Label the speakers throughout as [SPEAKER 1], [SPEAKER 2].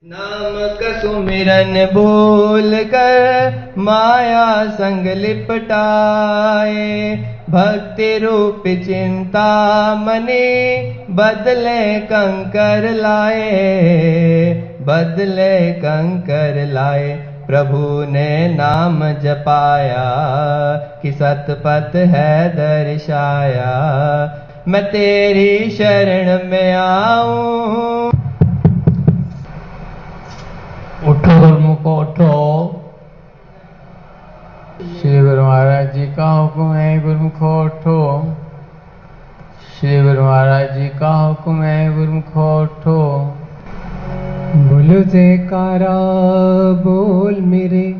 [SPEAKER 1] नाम का सुमिरन बोल कर माया संग लिपटाए, भक्ति रूप चिंता मने बदले कंकर लाए, बदले कंकर लाए। प्रभु ने नाम जपाया कि सतपथ है दर्शाया, मैं तेरी शरण में आऊं।
[SPEAKER 2] उठो गुरुमुख उठो। श्री गुरु महाराज जी का हुक्म है, गुरुमुख उठो। श्री गुरु महाराज जी का हुक्म है, गुरुमुख उठो।
[SPEAKER 3] बोलो जयकारा बोल मेरे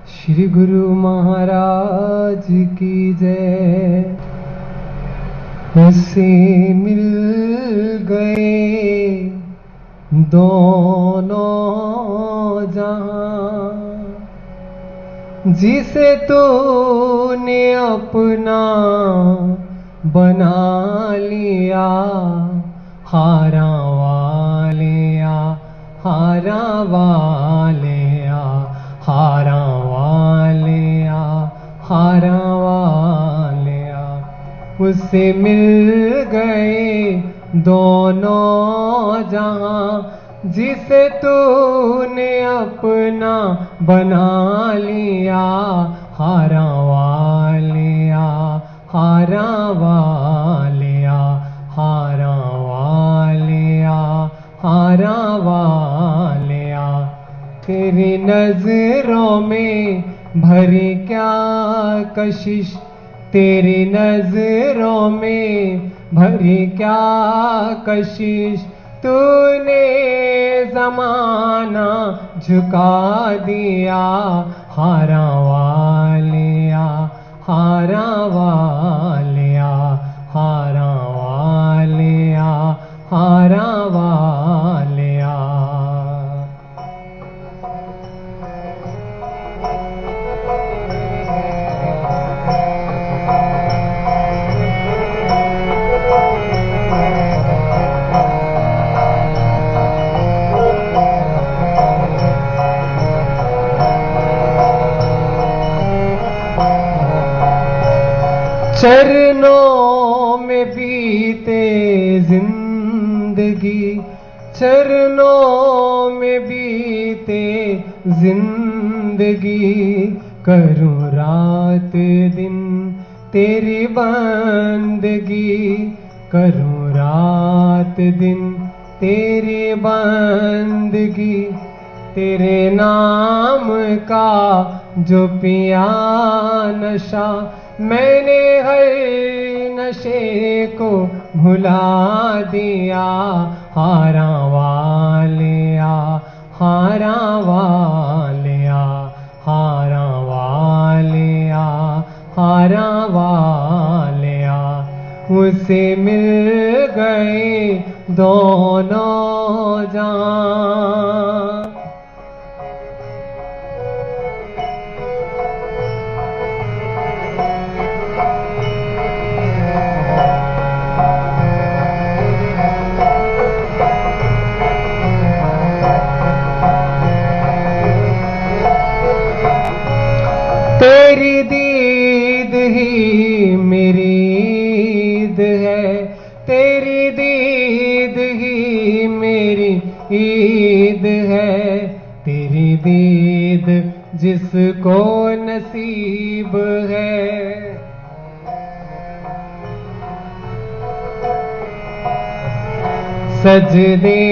[SPEAKER 3] श्री गुरु महाराज की जय। उससे मिल गए दोनों जहां, जिसे तूने अपना बना लिया। हारा वालिया, हारा वालिया, हारा वालिया, हारा वालिया। उससे मिल गए दोनों जहां, जिसे तूने अपना बना लिया। हारा वालिया, हारा वालिया, हारा वालिया, हारा वालिया। तेरी नजरों में भरी क्या कशिश, तेरी नजरों में भरी क्या कशिश। तूने जमाना झुका दिया। हारा वालिया, हारा वालिया, हारा वालिया, हारा वालिया। चरणों में बीते जिंदगी, चरणों में बीते जिंदगी। करूं रात दिन तेरी बंदगी, करूं रात दिन तेरी बंदगी। तेरे नाम का जो पिया नशा, मैंने हर नशे को भुला दिया। हारा वालिया, हारा वालिया, हारा वालिया, हारा वालिया। उसे मिल गए दोनों जहां। तेरी दीद ही मेरी ईद है, तेरी दीद ही मेरी ईद है। तेरी दीद जिसको नसीब है। सजदे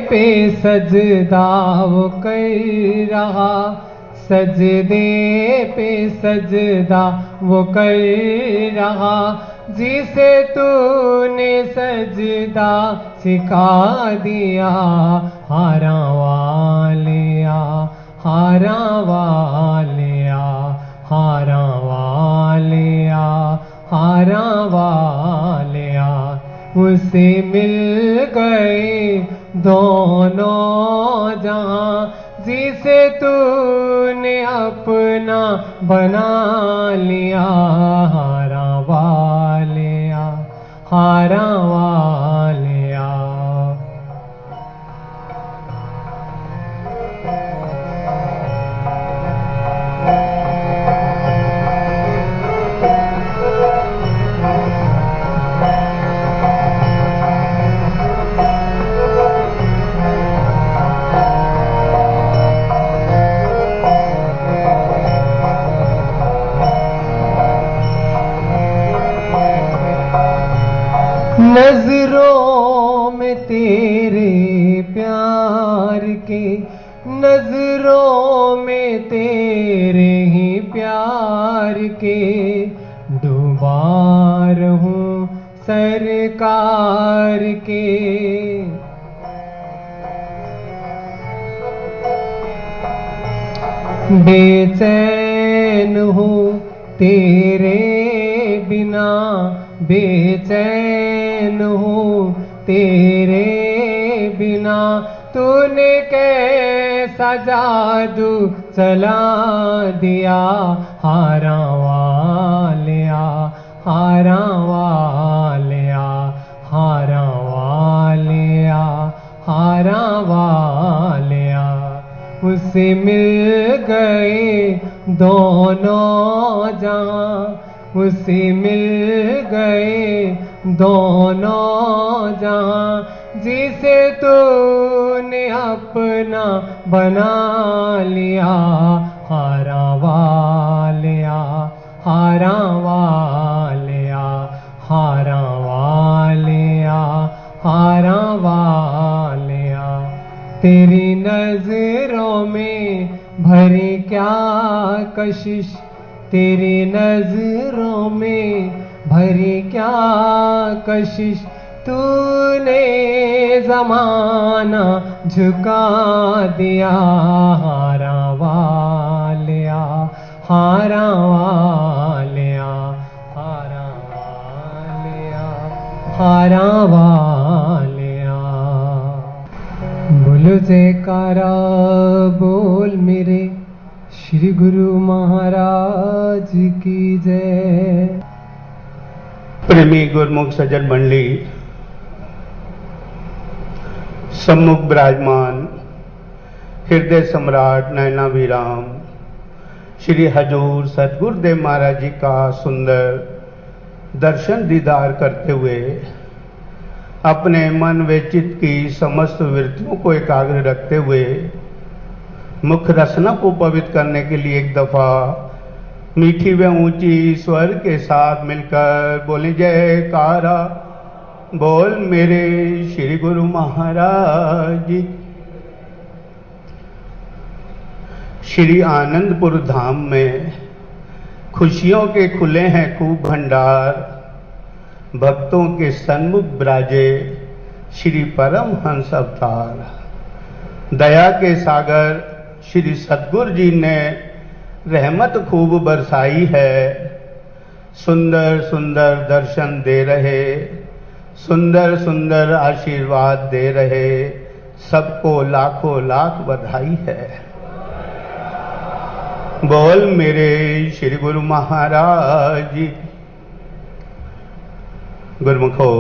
[SPEAKER 3] पे सजदा वो कर रहा, सजदे पे सजदा वो कर रहा। जिसे तूने सजदा सिखा दिया। हारा वालिया, हारा वालिया, हारा वालिया, हारा वालिया। उसे मिल गए दोनों जहां, जिसे तूने अपना बना लिया। हारा वालिया, हारा वालिया। के, नजरों में तेरे ही प्यार के डूबा रहूं सरकार के। बेचैन हूँ तेरे बिना, बेचैन हूँ तेरे बिना, तूने कैसा जादू चला दिया, हारा वालिया, हारा वालिया, हारा वालिया, हारा वालिया। उसे मिल गए दोनों जहां, उसे मिल गए दोनों जहां, जिसे तूने अपना बना लिया, हारा वालिया, हारा वालिया, हारा वालिया, हारा वालिया। तेरी नजरों में भरी क्या कशिश, तेरी नजरों में भरी क्या कशिश, तूने जमाना झुका दिया, हारा वालिया, हारा वालिया, हारा वालिया, हारा वालिया। बोलो जयकारा बोल मेरे श्री गुरु महाराज की जय।
[SPEAKER 4] प्रेमी गुरमुख सज्जन मंडली, सम्मुख विराजमान हृदय सम्राट नयनाभिराम श्री हजूर सतगुरुदेव महाराज जी का सुंदर दर्शन दीदार करते हुए अपने मन व चित्त की समस्त वृत्तियों को एकाग्र रखते हुए मुख रसना को पवित्र करने के लिए एक दफा मीठी व ऊंची स्वर के साथ मिलकर बोले जयकारा बोल मेरे श्री गुरु महाराज जी। श्री आनंदपुर धाम में खुशियों के खुले हैं खूब भंडार, भक्तों के सन्मुख विराजे श्री परमहंस अवतार। दया के सागर श्री सतगुरु जी ने रहमत खूब बरसाई है, सुंदर सुंदर दर्शन दे रहे, सुंदर सुंदर आशीर्वाद दे रहे, सबको लाखों लाख बधाई है। बोल मेरे श्री गुरु महाराज जी। गुरुमुखों,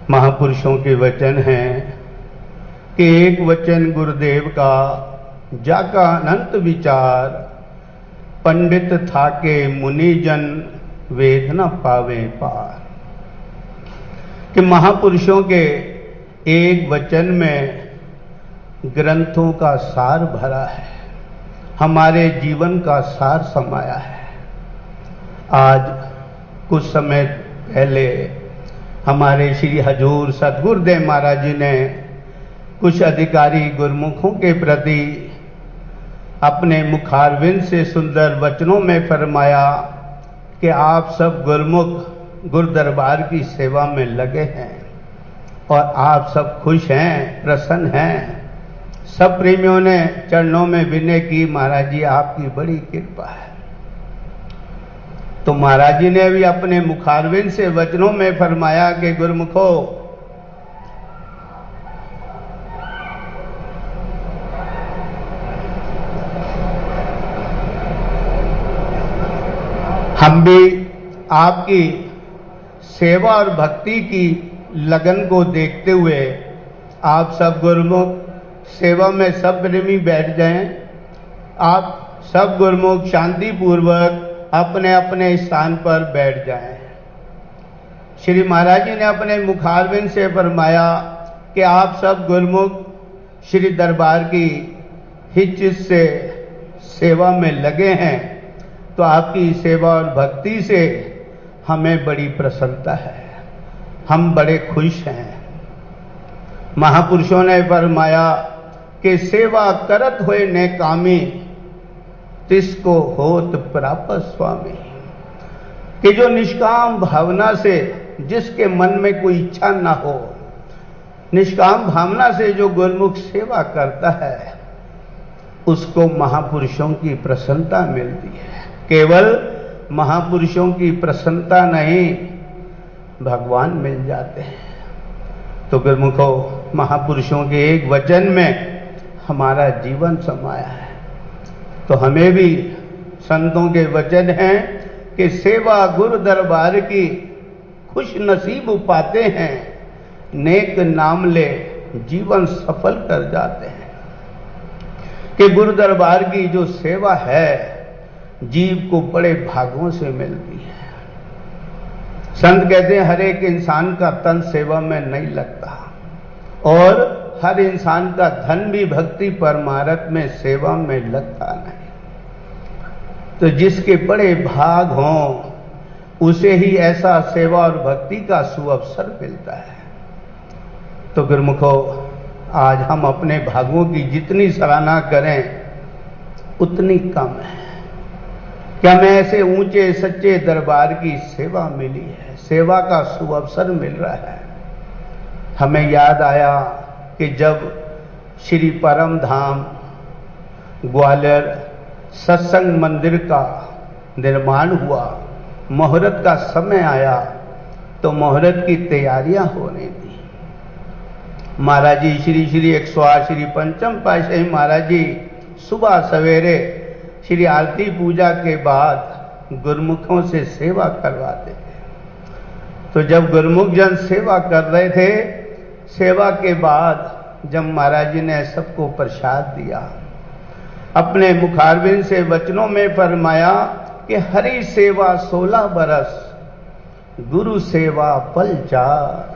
[SPEAKER 4] महापुरुषों के वचन हैं कि एक वचन गुरुदेव का जाका अनंत विचार, पंडित था के मुनिजन वेद न पावे पार। कि महापुरुषों के एक वचन में ग्रंथों का सार भरा है, हमारे जीवन का सार समाया है। आज कुछ समय पहले हमारे श्री हजूर सतगुरुदेव महाराज जी ने कुछ अधिकारी गुरुमुखों के प्रति अपने मुखारविंद से सुंदर वचनों में फरमाया कि आप सब गुरुमुख गुरु दरबार की सेवा में लगे हैं और आप सब खुश हैं, प्रसन्न हैं। सब प्रेमियों ने चरणों में विनय की, महाराज जी आपकी बड़ी कृपा है। तो महाराज जी ने भी अपने मुखारविंद से वचनों में फरमाया कि गुरुमुखो, हम भी आपकी सेवा और भक्ति की लगन को देखते हुए आप सब गुरुमुख सेवा में सब प्रेमी बैठ जाएं। आप सब गुरुमुख शांति पूर्वक अपने अपने स्थान पर बैठ जाएं। श्री महाराज जी ने अपने मुखारविंद से फरमाया कि आप सब गुरुमुख श्री दरबार की हिच से सेवा में लगे हैं, तो आपकी सेवा और भक्ति से हमें बड़ी प्रसन्नता है, हम बड़े खुश हैं। महापुरुषों ने फरमाया कि सेवा करत होए ने कामी, तिसको होत प्राप्त स्वामी। कि जो निष्काम भावना से, जिसके मन में कोई इच्छा ना हो, निष्काम भावना से जो गुरुमुख सेवा करता है, उसको महापुरुषों की प्रसन्नता मिलती है। केवल महापुरुषों की प्रसन्नता नहीं, भगवान मिल जाते हैं। तो गुरुमुखों, महापुरुषों के एक वचन में हमारा जीवन समाया है। तो हमें भी संतों के वचन हैं कि सेवा गुरु दरबार की, खुश नसीब पाते हैं, नेक नाम ले जीवन सफल कर जाते हैं। कि गुरु दरबार की जो सेवा है, जीव को बड़े भागों से मिलती है। संत कहते हैं हर एक इंसान का तन सेवा में नहीं लगता, और हर इंसान का धन भी भक्ति परमार्थ में सेवा में लगता नहीं। तो जिसके बड़े भाग हों, उसे ही ऐसा सेवा और भक्ति का सुअवसर मिलता है। तो गुरुमुखों, आज हम अपने भागों की जितनी सराहना करें उतनी कम है। क्या मैं ऐसे ऊंचे सच्चे दरबार की सेवा मिली है, सेवा का सुअवसर मिल रहा है। हमें याद आया कि जब श्री परम धाम ग्वालियर सत्संग मंदिर का निर्माण हुआ, मुहूर्त का समय आया, तो मुहूर्त की तैयारियां हो रही थी। महाराज जी श्री श्री 108 श्री पंचम पातशाही महाराज जी सुबह सवेरे श्री आरती पूजा के बाद गुरुमुखों से सेवा करवाते थे। तो जब गुरुमुख जन सेवा कर रहे थे, सेवा के बाद जब महाराज जी ने सबको प्रसाद दिया, अपने मुखारबिंद से वचनों में फरमाया कि हरि सेवा 16 बरस, गुरु सेवा पल 4,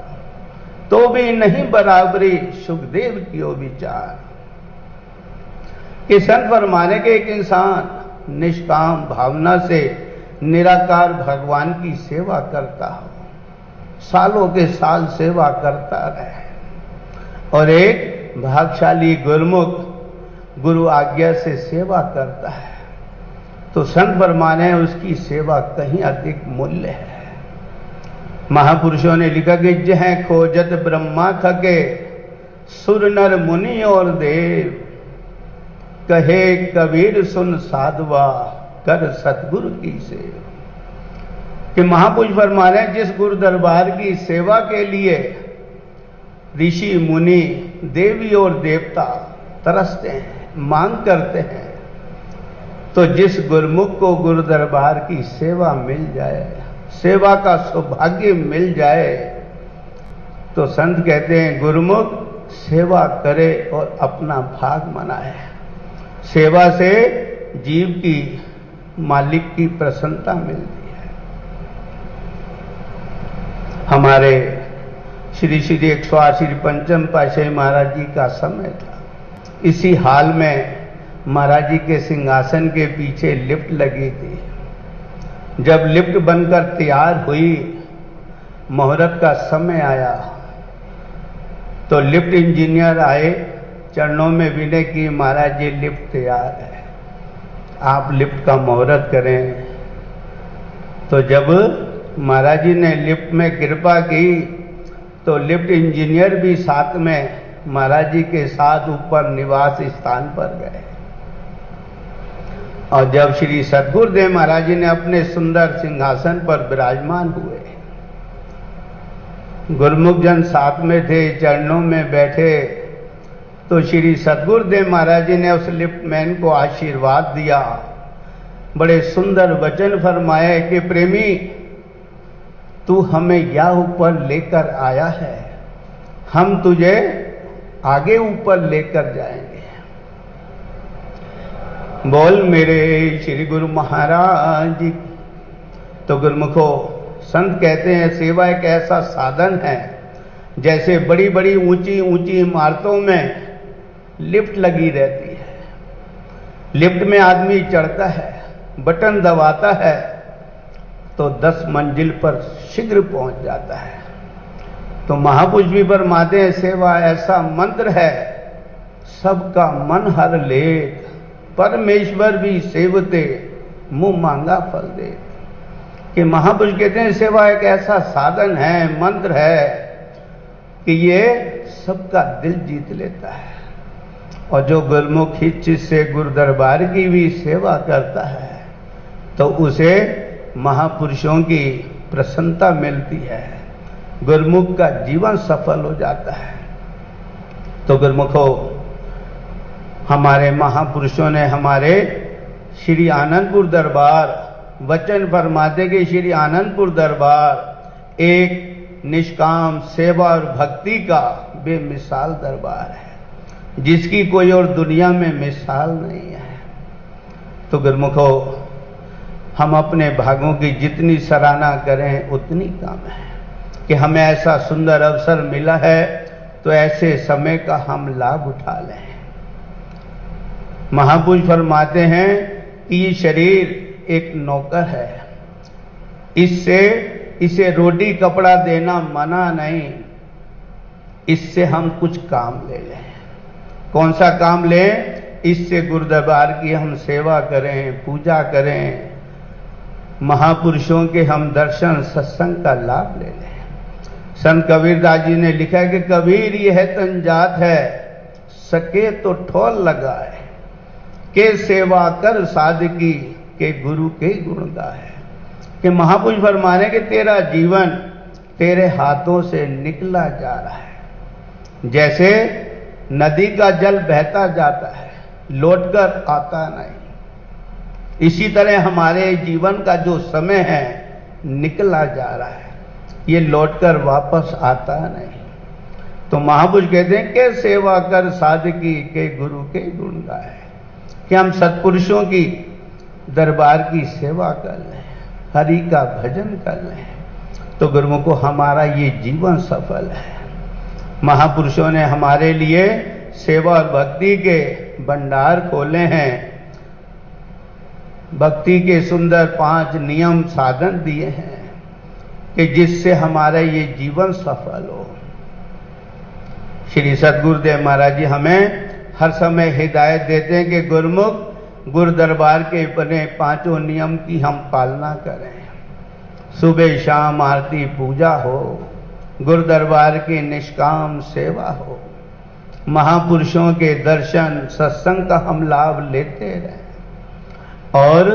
[SPEAKER 4] तो भी नहीं बराबरी सुखदेव कियो विचार। कि संत फरमाने के एक इंसान निष्काम भावना से निराकार भगवान की सेवा करता हो, सालों के साल सेवा करता रहे, और एक भाग्यशाली गुरुमुख गुरु आज्ञा से सेवा करता है, तो संत फरमाने उसकी सेवा कहीं अधिक मूल्य है। महापुरुषों ने लिखा कि जह खोजत ब्रह्मा थके, सुर नर मुनि और देव, कहे कबीर सुन साधवा, कर सतगुरु की सेवा। कि महापुरुष फरमाने जिस गुरु दरबार की सेवा के लिए ऋषि मुनि देवी और देवता तरसते हैं, मांग करते हैं, तो जिस गुरुमुख को गुरु दरबार की सेवा मिल जाए, सेवा का सौभाग्य मिल जाए, तो संत कहते हैं गुरुमुख सेवा करे और अपना भाग मनाए। सेवा से जीव की मालिक की प्रसन्नता मिलती है। हमारे श्री श्री 108 श्री पंचम पातशाही महाराज जी का समय था। इसी हाल में महाराज जी के सिंहासन के पीछे लिफ्ट लगी थी। जब लिफ्ट बनकर तैयार हुई, मुहूर्त का समय आया, तो लिफ्ट इंजीनियर आए, चरणों में विनय की महाराज जी लिफ्ट तैयार है, आप लिफ्ट का मुहूर्त करें। तो जब महाराज जी ने लिफ्ट में कृपा की, तो लिफ्ट इंजीनियर भी साथ में महाराज जी के साथ ऊपर निवास स्थान पर गए। और जब श्री सद्गुरुदेव महाराज जी ने अपने सुंदर सिंहासन पर विराजमान हुए, गुरुमुख जन साथ में थे, चरणों में बैठे, तो श्री सद्गुरुदेव महाराज जी ने उस लिफ्टमैन को आशीर्वाद दिया। बड़े सुंदर वचन फरमाए कि प्रेमी, तू हमें यहाँ ऊपर लेकर आया है, हम तुझे आगे ऊपर लेकर जाएंगे। बोल मेरे श्री गुरु महाराज जी। तो गुरुमुखों, संत कहते हैं सेवा एक ऐसा साधन है, जैसे बड़ी बड़ी ऊंची ऊंची इमारतों में लिफ्ट लगी रहती है। लिफ्ट में आदमी चढ़ता है, बटन दबाता है, तो 10 मंजिल पर शीघ्र पहुंच जाता है। तो महापुरुष भी फरमाते हैं सेवा ऐसा मंत्र है, सबका मन हर लेत, परमेश्वर भी सेवते, मुंह मांगा फल दे। कि महापुरुष कहते हैं सेवा एक ऐसा साधन है, मंत्र है कि ये सबका दिल जीत लेता है। और जो गुरमुख हित से गुरु दरबार की भी सेवा करता है तो उसे महापुरुषों की प्रसन्नता मिलती है, गुरमुख का जीवन सफल हो जाता है। तो गुरमुखों, हमारे महापुरुषों ने हमारे श्री आनंदपुर दरबार, वचन फरमाते कि श्री आनंदपुर दरबार एक निष्काम सेवा और भक्ति का बेमिसाल दरबार है, जिसकी कोई और दुनिया में मिसाल नहीं है। तो गुरमुखों, हम अपने भागों की जितनी सराहना करें उतनी कम है कि हमें ऐसा सुंदर अवसर मिला है तो ऐसे समय का हम लाभ उठा लें। महापुरुष फरमाते हैं कि ये शरीर एक नौकर है, इसे रोटी कपड़ा देना मना नहीं, इससे हम कुछ काम ले लें। कौन सा काम लें? इससे गुरु दरबार की हम सेवा करें, पूजा करें, महापुरुषों के हम दर्शन सत्संग का लाभ ले लें। संत कबीरदास जी ने लिखा है कि कबीर यह तन जात है, सके तो ठोल लगाए, के सेवा कर साधकी, के गुरु के गुण गाए। कि महापुरुष फरमा रहे कि तेरा जीवन तेरे हाथों से निकला जा रहा है, जैसे नदी का जल बहता जाता है, लौटकर आता नहीं। इसी तरह हमारे जीवन का जो समय है निकला जा रहा है, ये लौटकर वापस आता नहीं। तो महापुरुष कहते हैं कि सेवा कर साधकी, के गुरु के गुण गाए, कि हम सत्पुरुषों की दरबार की सेवा कर लें, हरि का भजन कर लें, तो गुरुमुखों हमारा ये जीवन सफल है। महापुरुषों ने हमारे लिए सेवा और भक्ति के भंडार खोले हैं, भक्ति के सुंदर 5 नियम साधन दिए हैं कि जिससे हमारा ये जीवन सफल हो। श्री सद्गुरुदेव महाराज जी हमें हर समय हिदायत देते हैं कि गुरुमुख गुरु दरबार के बने 5 नियम की हम पालना करें। सुबह शाम आरती पूजा हो, गुरु दरबार की निष्काम सेवा हो, महापुरुषों के दर्शन सत्संग का हम लाभ लेते रहें। और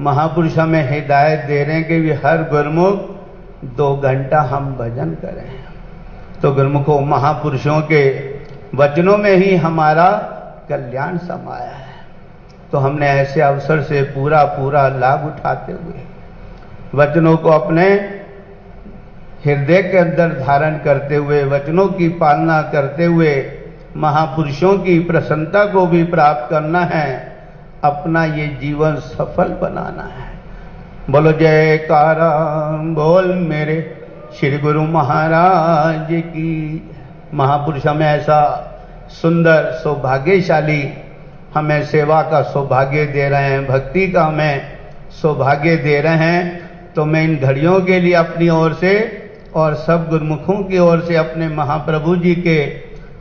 [SPEAKER 4] महापुरुष हमें हिदायत दे रहे हैं कि भी हर गुरुमुख 2 घंटा हम भजन करें। तो गुरुमुखों, महापुरुषों के वचनों में ही हमारा कल्याण समाया है। तो हमने ऐसे अवसर से पूरा लाभ उठाते हुए वचनों को अपने हृदय के अंदर धारण करते हुए, वचनों की पालना करते हुए महापुरुषों की प्रसन्नता को भी प्राप्त करना है, अपना ये जीवन सफल बनाना है। बोलो जयकारा बोल मेरे श्री गुरु महाराज की। महापुरुष हमें ऐसा सुंदर सौभाग्यशाली, हमें सेवा का सौभाग्य दे रहे हैं, भक्ति का हमें सौभाग्य दे रहे हैं। तो मैं इन घड़ियों के लिए अपनी ओर से और सब गुरुमुखों की ओर से अपने महाप्रभु जी के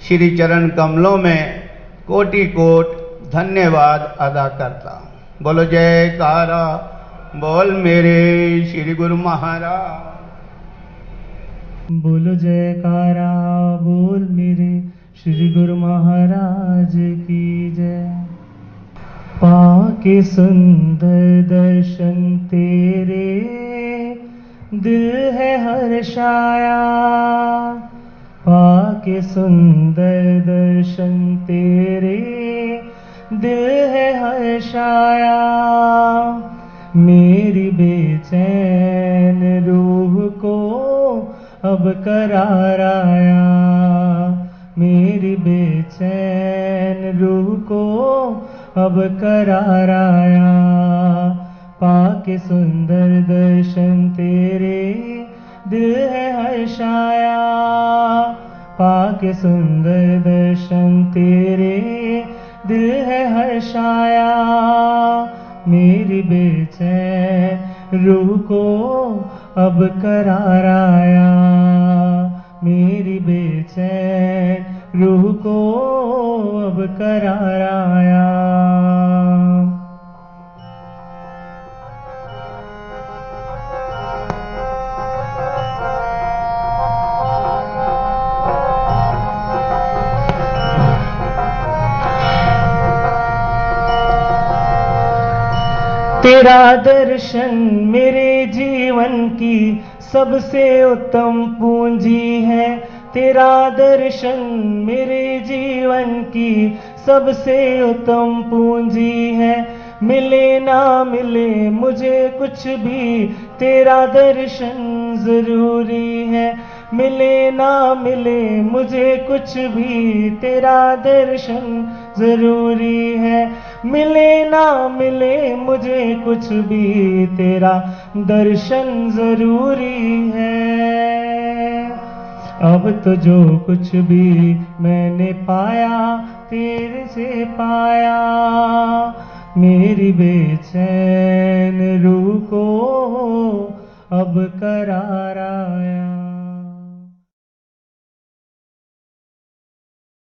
[SPEAKER 4] श्री चरण कमलों में कोटि कोट धन्यवाद अदा करता हूँ। बोलो जयकारा बोल मेरे श्री गुरु महाराज।
[SPEAKER 3] बोलो जयकारा बोल मेरे श्री गुरु महाराज की जय। पाके सुंदर दर्शन तेरे, दिल है हर्षाया। पाके सुंदर दर्शन तेरे, दिल है हर्षाया। मेरी बेचैन रूह को अब करार आया। मेरी बेचैन रूह को अब करार आया। पाके सुंदर दर्शन तेरे, दिल है हर्षाया। पाके सुंदर दर्शन तेरे, दिल है हर्षाया। मेरी बेचैन रूह को अब करार आया। मेरी बेचैन रूह को अब करार आया। तेरा दर्शन मेरे जीवन की सबसे उत्तम पूंजी है। तेरा दर्शन मेरे जीवन की सबसे उत्तम पूंजी है। मिले ना मिले मुझे कुछ भी, तेरा दर्शन जरूरी है। मिले ना मिले मुझे कुछ भी, तेरा दर्शन जरूरी है। मिले ना मिले मुझे कुछ भी, तेरा दर्शन जरूरी है। अब तो जो कुछ भी मैंने पाया तेरे से पाया, मेरी बेचैन रूह को अब करार आया।